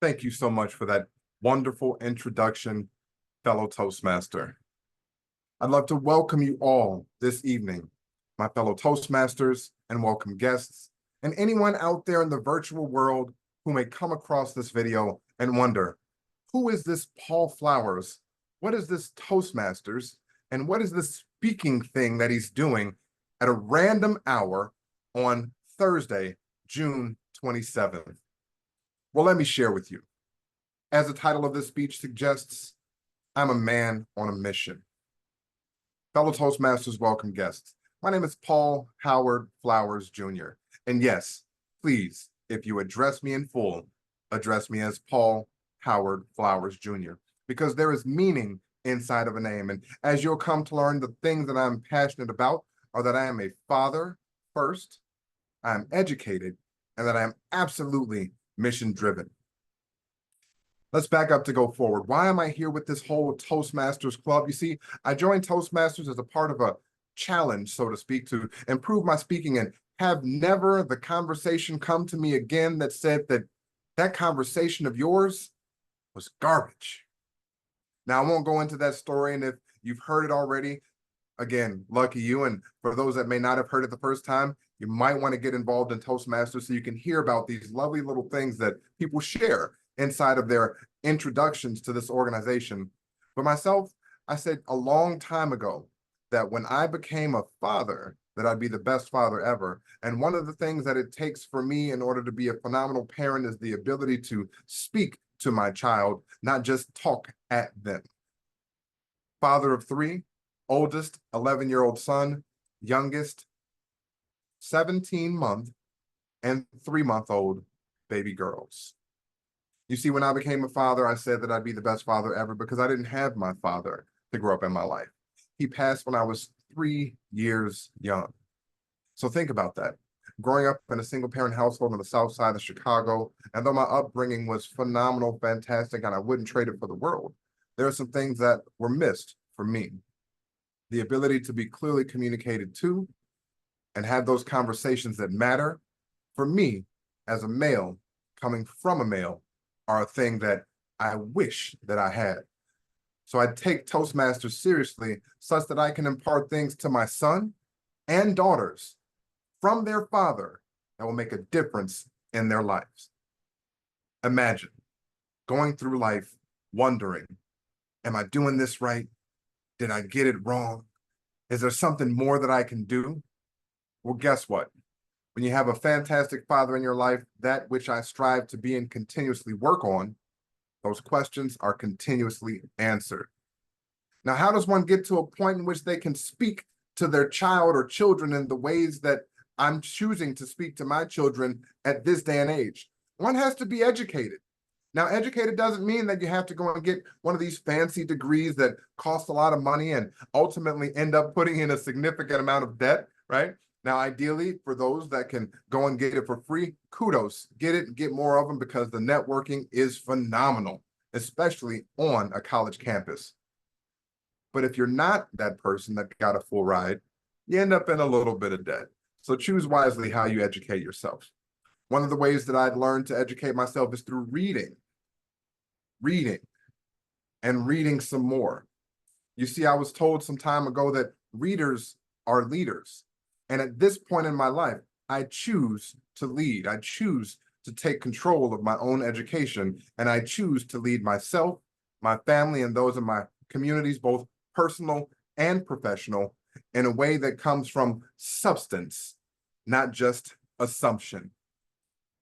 Thank you so much for that wonderful introduction, fellow Toastmaster. I'd love to welcome you all this evening, my fellow Toastmasters and welcome guests, and anyone out there in the virtual world who may come across this video and wonder, who is this Paul Flowers? What is this Toastmasters? And what is this speaking thing that he's doing at a random hour on Thursday, June 27th? Well, let me share with you. As the title of this speech suggests, I'm a man on a mission. Fellow Toastmasters, welcome guests. My name is Paul Howard Flowers, Jr. And yes, please, if you address me in full, address me as Paul Howard Flowers, Jr. Because there is meaning inside of a name. And as you'll come to learn, the things that I'm passionate about are that I am a father first, I am educated, and that I am absolutely mission-driven. Let's back up to go forward. Why am I here with this whole Toastmasters club? You see, I joined Toastmasters as a part of a challenge, so to speak, to improve my speaking, and have never the conversation come to me again that said that that conversation of yours was garbage. Now, I won't go into that story, and if you've heard it already, again, lucky you. And for those that may not have heard it the first time, you might want to get involved in Toastmasters so you can hear about these lovely little things that people share inside of their introductions to this organization. But myself, I said a long time ago that when I became a father, that I'd be the best father ever. And one of the things that it takes for me in order to be a phenomenal parent is the ability to speak to my child, not just talk at them. Father of three, oldest 11-year-old son, youngest 17-month and 3-month-old baby girls. You see, when I became a father, I said that I'd be the best father ever because I didn't have my father to grow up in my life. He passed when I was 3 years young. So think about that. Growing up in a single-parent household on the south side of Chicago, and though my upbringing was phenomenal, fantastic, and I wouldn't trade it for the world, there are some things that were missed for me. The ability to be clearly communicated to and have those conversations that matter, for me, as a male, coming from a male, are a thing that I wish that I had. So I take Toastmasters seriously such that I can impart things to my son and daughters from their father that will make a difference in their lives. Imagine going through life wondering, am I doing this right? Did I get it wrong? Is there something more that I can do? Well, guess what? When you have a fantastic father in your life, that which I strive to be and continuously work on, those questions are continuously answered. Now, how does one get to a point in which they can speak to their child or children in the ways that I'm choosing to speak to my children at this day and age? One has to be educated. Now, educated doesn't mean that you have to go and get one of these fancy degrees that cost a lot of money and ultimately end up putting in a significant amount of debt, right? Now, ideally, for those that can go and get it for free, kudos, get it, get more of them, because the networking is phenomenal, especially on a college campus. But if you're not that person that got a full ride, you end up in a little bit of debt. So choose wisely how you educate yourself. One of the ways that I've learned to educate myself is through reading, and reading some more. You see, I was told some time ago that readers are leaders. And at this point in my life, I choose to lead. I choose to take control of my own education, and I choose to lead myself, my family, and those in my communities, both personal and professional, in a way that comes from substance, not just assumption.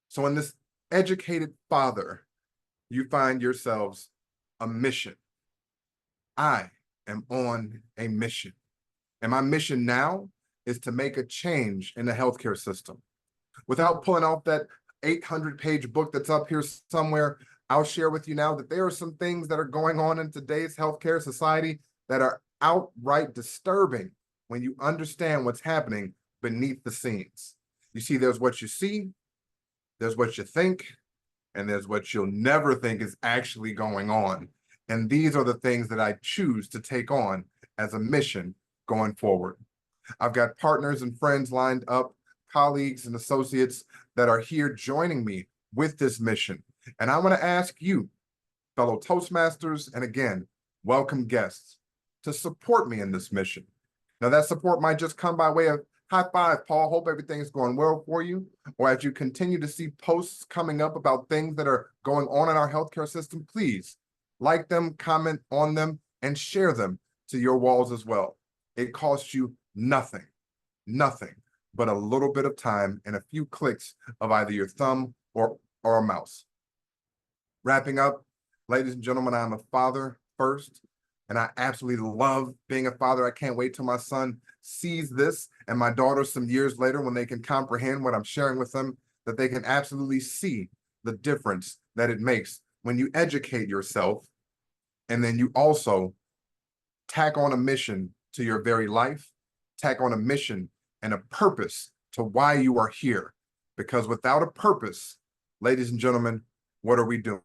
So in this educated father, you find yourselves a mission. I am on a mission. And my mission now is to make a change in the healthcare system. Without pulling off that 800-page book that's up here somewhere, I'll share with you now that there are some things that are going on in today's healthcare society that are outright disturbing when you understand what's happening beneath the scenes. You see, there's what you see, there's what you think, and there's what you'll never think is actually going on. And these are the things that I choose to take on as a mission going forward. I've got partners and friends lined up, colleagues and associates that are here joining me with this mission. And I want to ask you, fellow Toastmasters, and again, welcome guests, to support me in this mission. Now, that support might just come by way of high five, Paul. Hope everything's going well for you. Or as you continue to see posts coming up about things that are going on in our healthcare system, please like them, comment on them, and share them to your walls as well. It costs you nothing but a little bit of time and a few clicks of either your thumb or a mouse. Wrapping up, ladies and gentlemen, I'm a father first, and I absolutely love being a father. I can't wait till my son sees this and my daughter some years later when they can comprehend what I'm sharing with them, that they can absolutely see the difference that it makes when you educate yourself and then you also tack on a mission to your very life, tack on a mission and a purpose to why you are here. Because without a purpose, ladies and gentlemen, what are we doing?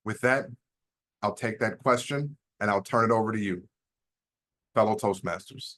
With that, I'll take that question and I'll turn it over to you, fellow Toastmasters.